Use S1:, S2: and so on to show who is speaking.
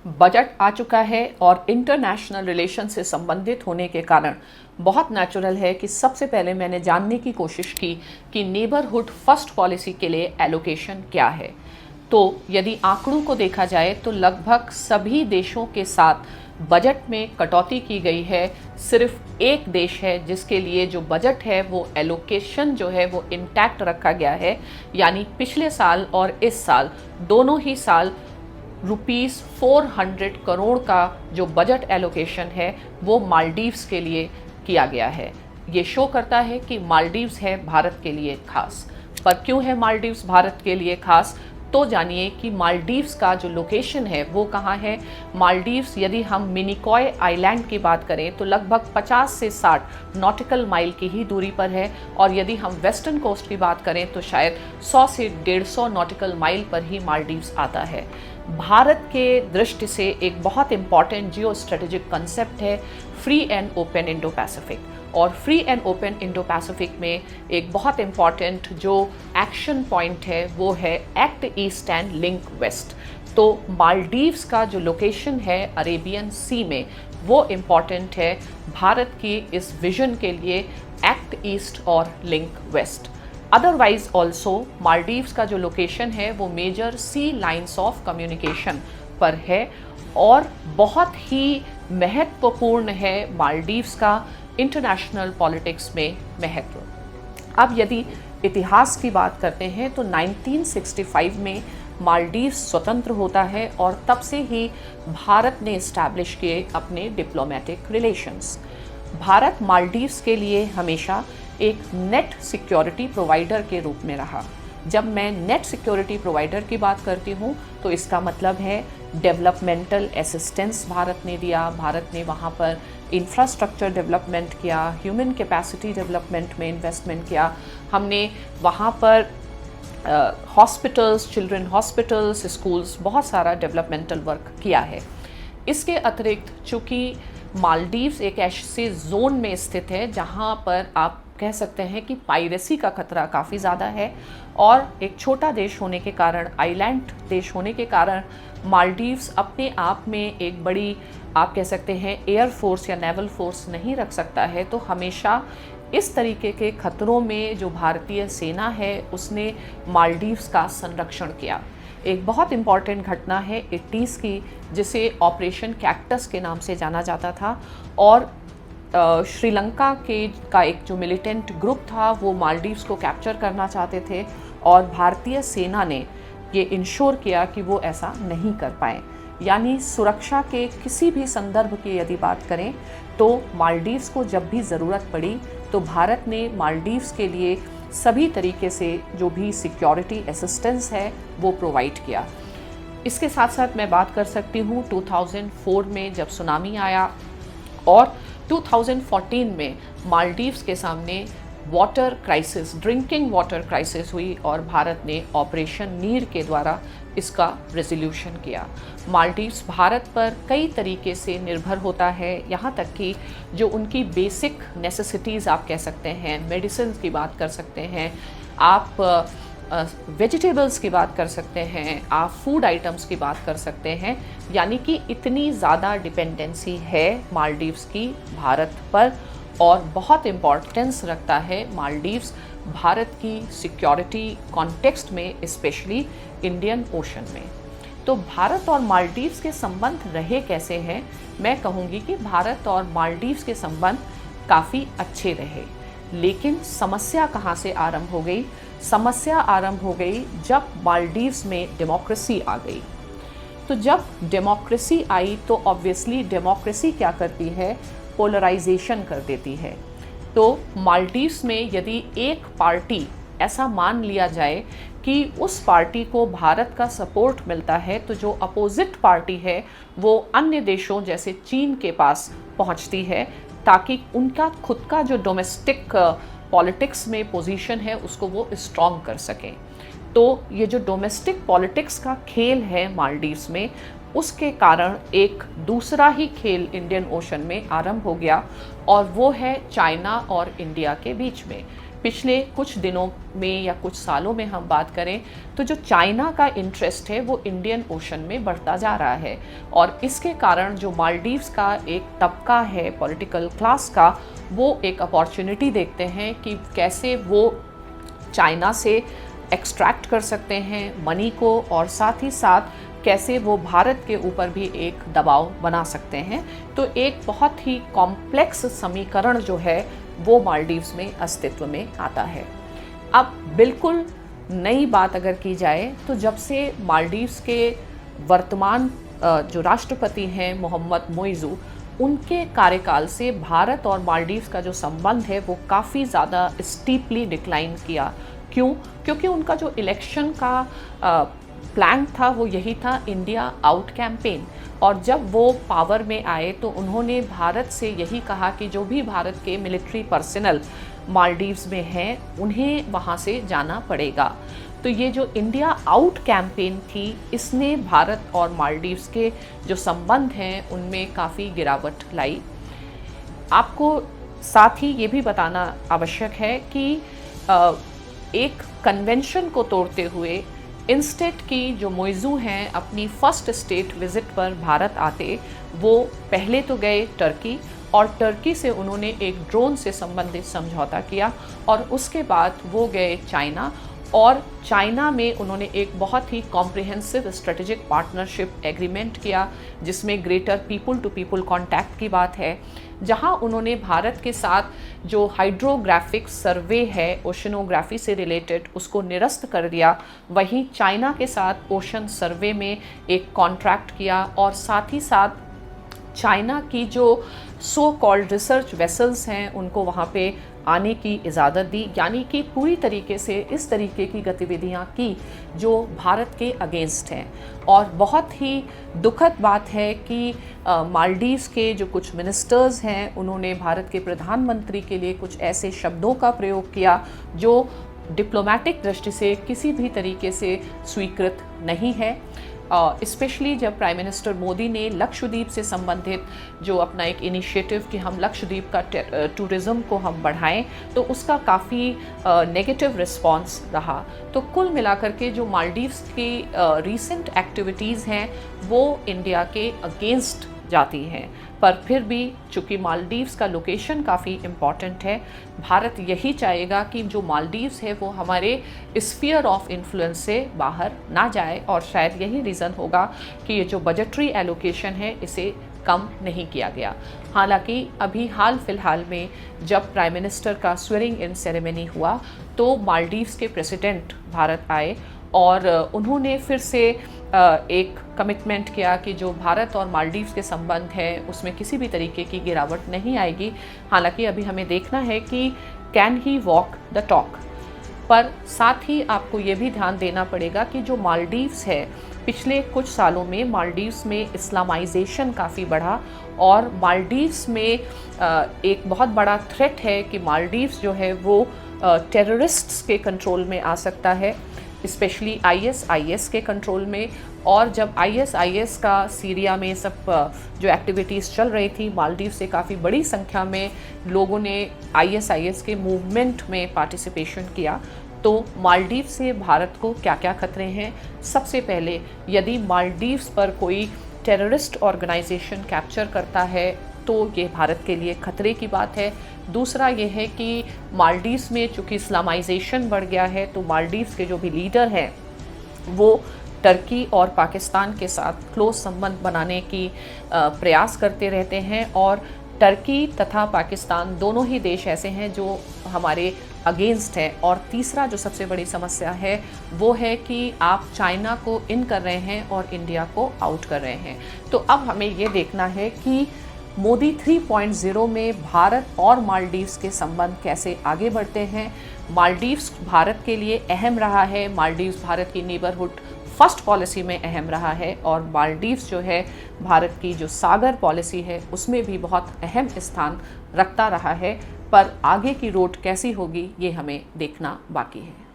S1: Budget आ चुका है और इंटरनेशनल रिलेशन से संबंधित होने के कारण बहुत नेचुरल है कि सबसे पहले मैंने जानने की कोशिश की कि नेबरहुड फर्स्ट पॉलिसी के लिए एलोकेशन क्या है। तो यदि आंकड़ों को देखा जाए तो लगभग सभी देशों के साथ बजट में कटौती की गई है। सिर्फ एक देश है जिसके लिए जो बजट है वो एलोकेशन जो है वो इंटैक्ट रखा गया है, यानी पिछले साल और इस साल दोनों ही साल रुपीस 400 करोड़ का जो बजट एलोकेशन है वो मालदीव्स के लिए किया गया है। ये शो करता है कि मालदीव्स है भारत के लिए खास। पर क्यों है मालदीव्स भारत के लिए खास, तो जानिए कि मालदीव्स का जो लोकेशन है वो कहाँ है। मालदीव्स यदि हम मिनिकॉय आइलैंड की बात करें तो लगभग 50 से 60 नॉटिकल माइल की ही दूरी पर है, और यदि हम वेस्टर्न कोस्ट की बात करें तो शायद 100 से 150 नॉटिकल माइल पर ही मालदीव्स आता है। भारत के दृष्टि से एक बहुत इंपॉर्टेंट जियो स्ट्रेटेजिक कंसेप्ट है free and open Indo Pacific, और free and open Indo Pacific में एक बहुत इंपॉर्टेंट जो एक्शन पॉइंट है वो है act east and link west. तो मालदीव्स का जो लोकेशन है अरेबियन सी में वो इम्पॉर्टेंट है भारत की इस विजन के लिए, एक्ट ईस्ट और link west. Otherwise also Maldives का जो लोकेशन है वो major sea lines of communication पर है और बहुत ही महत्वपूर्ण है मालदीव्स का इंटरनेशनल पॉलिटिक्स में महत्व। अब यदि इतिहास की बात करते हैं तो 1965 में मालदीव्स स्वतंत्र होता है और तब से ही भारत ने इस्टेब्लिश किए अपने डिप्लोमेटिक रिलेशंस। भारत मालदीव्स के लिए हमेशा एक नेट सिक्योरिटी प्रोवाइडर के रूप में रहा। जब मैं नेट सिक्योरिटी प्रोवाइडर की बात करती हूँ तो इसका मतलब है डेवलपमेंटल असिस्टेंस भारत ने दिया, भारत ने वहाँ पर इंफ्रास्ट्रक्चर डेवलपमेंट किया, ह्यूमन कैपेसिटी डेवलपमेंट में इन्वेस्टमेंट किया, हमने वहाँ पर हॉस्पिटल्स, चिल्ड्रन हॉस्पिटल्स, स्कूल्स, बहुत सारा डेवलपमेंटल वर्क किया है। इसके अतिरिक्त चूँकि मालदीव्स एक ऐसे जोन में स्थित है जहाँ पर आप कह सकते हैं कि पायरेसी का खतरा काफ़ी ज़्यादा है, और एक छोटा देश होने के कारण, आइलैंड देश होने के कारण मालदीव्स अपने आप में एक बड़ी, आप कह सकते हैं, एयर फोर्स या नेवल फोर्स नहीं रख सकता है। तो हमेशा इस तरीके के खतरों में जो भारतीय सेना है उसने मालदीव्स का संरक्षण किया। एक बहुत इम्पॉर्टेंट घटना है 80s की जिसे ऑपरेशन कैक्टस के नाम से जाना जाता था, और श्रीलंका का एक जो मिलिटेंट ग्रुप था वो मालदीव्स को कैप्चर करना चाहते थे, और भारतीय सेना ने ये इंश्योर किया कि वो ऐसा नहीं कर पाए। यानी सुरक्षा के किसी भी संदर्भ की यदि बात करें तो मालदीव्स को जब भी ज़रूरत पड़ी तो भारत ने मालदीव्स के लिए सभी तरीके से जो भी सिक्योरिटी असिस्टेंस है वो प्रोवाइड किया। इसके साथ साथ मैं बात कर सकती हूँ 2004 में जब सुनामी आया, और 2014 में मालदीव्स के सामने water crisis, drinking water crisis हुई, और भारत ने ऑपरेशन नीर के द्वारा इसका रेजोल्यूशन किया। मालदीव्स भारत पर कई तरीके से निर्भर होता है, यहाँ तक कि जो उनकी बेसिक नेसेसिटीज़ आप कह सकते हैं, मेडिसिन की बात कर सकते हैं, आप वेजिटेबल्स की बात कर सकते हैं, आप फूड आइटम्स की बात कर सकते हैं, यानी कि इतनी ज़्यादा डिपेंडेंसी है मालदीव्स की भारत पर, और बहुत इम्पॉर्टेंस रखता है मालदीव्स भारत की सिक्योरिटी कॉन्टेक्स्ट में, स्पेशली इंडियन ओशन में। तो भारत और मालदीव्स के संबंध रहे कैसे हैं? मैं कहूँगी कि भारत और मालदीव्स के संबंध काफ़ी अच्छे रहे, लेकिन समस्या कहाँ से आरंभ हो गई? समस्या आरंभ हो गई जब मालदीव्स में डेमोक्रेसी आ गई। तो जब डेमोक्रेसी आई तो ऑब्वियसली डेमोक्रेसी क्या करती है? पोलराइजेशन कर देती है। तो मालदीव्स में यदि एक पार्टी, ऐसा मान लिया जाए कि उस पार्टी को भारत का सपोर्ट मिलता है, तो जो अपोजिट पार्टी है वो अन्य देशों जैसे चीन के पास पहुंचती है, ताकि उनका खुद का जो डोमेस्टिक पॉलिटिक्स में पोजीशन है उसको वो स्ट्रॉन्ग कर सकें। तो ये जो डोमेस्टिक पॉलिटिक्स का खेल है मालदीव्स में, उसके कारण एक दूसरा ही खेल इंडियन ओशन में आरंभ हो गया, और वो है चाइना और इंडिया के बीच में। पिछले कुछ दिनों में या कुछ सालों में हम बात करें तो जो चाइना का इंटरेस्ट है वो इंडियन ओशन में बढ़ता जा रहा है, और इसके कारण जो मालदीव्स का एक तबका है पॉलिटिकल क्लास का, वो एक अपॉर्चुनिटी देखते हैं कि कैसे वो चाइना से एक्सट्रैक्ट कर सकते हैं मनी को, और साथ ही साथ कैसे वो भारत के ऊपर भी एक दबाव बना सकते हैं। तो एक बहुत ही कॉम्प्लेक्स समीकरण जो है वो मालदीव्स में अस्तित्व में आता है। अब बिल्कुल नई बात अगर की जाए तो जब से मालदीव्स के वर्तमान जो राष्ट्रपति हैं मोहम्मद मोइज़ू, उनके कार्यकाल से भारत और मालदीव्स का जो संबंध है वो काफ़ी ज़्यादा स्टीपली डिक्लाइन किया। क्यों? क्योंकि उनका जो इलेक्शन का प्लान था वो यही था, इंडिया आउट कैंपेन, और जब वो पावर में आए तो उन्होंने भारत से यही कहा कि जो भी भारत के मिलिट्री पर्सनल मालदीव्स में हैं उन्हें वहाँ से जाना पड़ेगा। तो ये जो इंडिया आउट कैंपेन थी, इसने भारत और मालदीव्स के जो संबंध हैं उनमें काफ़ी गिरावट लाई। आपको साथ ही ये भी बताना आवश्यक है कि एक कन्वेंशन को तोड़ते हुए इंस्टेड की जो मोइज़ू हैं अपनी फर्स्ट स्टेट विज़िट पर भारत आते, वो पहले तो गए टर्की, और टर्की से उन्होंने एक ड्रोन से संबंधित समझौता किया, और उसके बाद वो गए चाइना, और चाइना में उन्होंने एक बहुत ही कॉम्प्रिहेंसिव स्ट्रेटेजिक पार्टनरशिप एग्रीमेंट किया जिसमें greater people to people contact की बात है, जहां उन्होंने भारत के साथ जो हाइड्रोग्राफिक सर्वे है ओशनोग्राफी से रिलेटेड उसको निरस्त कर दिया। वहीं चाइना के साथ ओशन सर्वे में एक कॉन्ट्रैक्ट किया, और साथ ही साथ चाइना की जो सो कॉल्ड रिसर्च वेसल्स हैं उनको वहाँ पे आने की इजाज़त दी, यानी कि पूरी तरीके से इस तरीके की गतिविधियाँ की जो भारत के अगेंस्ट हैं। और बहुत ही दुखद बात है कि मालदीव्स के जो कुछ मिनिस्टर्स हैं उन्होंने भारत के प्रधानमंत्री के लिए कुछ ऐसे शब्दों का प्रयोग किया जो डिप्लोमेटिक दृष्टि से किसी भी तरीके से स्वीकृत नहीं है। स्पेशली जब प्राइम मिनिस्टर मोदी ने लक्षद्वीप से संबंधित जो अपना एक इनिशिएटिव कि हम लक्षद्वीप का टूरिज़्म को हम बढ़ाएं, तो उसका काफ़ी नेगेटिव रिस्पांस रहा। तो कुल मिलाकर के जो मालदीव्स की रीसेंट एक्टिविटीज़ हैं वो इंडिया के अगेंस्ट जाती हैं, पर फिर भी चूँकि मालदीव्स का लोकेशन काफ़ी इम्पॉर्टेंट है, भारत यही चाहेगा कि जो मालदीव्स है वो हमारे स्फीयर ऑफ इन्फ्लुएंस से बाहर ना जाए, और शायद यही रीज़न होगा कि ये जो बजटरी एलोकेशन है इसे कम नहीं किया गया। हालांकि अभी हाल फिलहाल में जब प्राइम मिनिस्टर का स्वेरिंग इन सेरेमनी हुआ तो मालदीव्स के प्रेसिडेंट भारत आए और उन्होंने फिर से एक कमिटमेंट किया कि जो भारत और मालदीव्स के संबंध है उसमें किसी भी तरीके की गिरावट नहीं आएगी। हालांकि अभी हमें देखना है कि can he walk the talk, पर साथ ही आपको ये भी ध्यान देना पड़ेगा कि जो मालदीव्स है पिछले कुछ सालों में मालदीव्स में इस्लामाइजेशन काफ़ी बढ़ा, और मालदीव्स में एक बहुत बड़ा थ्रेट है कि मालदीव्स जो है वो टेररिस्ट्स के कंट्रोल में आ सकता है, स्पेशली ISIS के कंट्रोल में। और जब ISIS का सीरिया में सब जो एक्टिविटीज़ चल रही थी, मालदीव से काफ़ी बड़ी संख्या में लोगों ने ISIS के मूवमेंट में पार्टिसिपेशन किया। तो मालदीव से भारत को क्या क्या खतरे हैं? सबसे पहले, यदि मालदीव्स पर कोई टेररिस्ट ऑर्गेनाइजेशन कैप्चर करता है तो ये भारत के लिए खतरे की बात है। दूसरा ये है कि मालदीव्स में चूँकि इस्लामाइजेशन बढ़ गया है तो मालदीव्स के जो भी लीडर हैं वो टर्की और पाकिस्तान के साथ क्लोज संबंध बनाने की प्रयास करते रहते हैं, और टर्की तथा पाकिस्तान दोनों ही देश ऐसे हैं जो हमारे अगेंस्ट हैं। और तीसरा जो सबसे बड़ी समस्या है वो है कि आप चाइना को इन कर रहे हैं और इंडिया को आउट कर रहे हैं। तो अब हमें ये देखना है कि मोदी 3.0 में भारत और मालदीव्स के संबंध कैसे आगे बढ़ते हैं। मालदीव्स भारत के लिए अहम रहा है, मालदीव्स भारत की नेबरहुड फर्स्ट पॉलिसी में अहम रहा है, और मालदीव्स जो है भारत की जो सागर पॉलिसी है उसमें भी बहुत अहम स्थान रखता रहा है। पर आगे की रोड कैसी होगी ये हमें देखना बाकी है।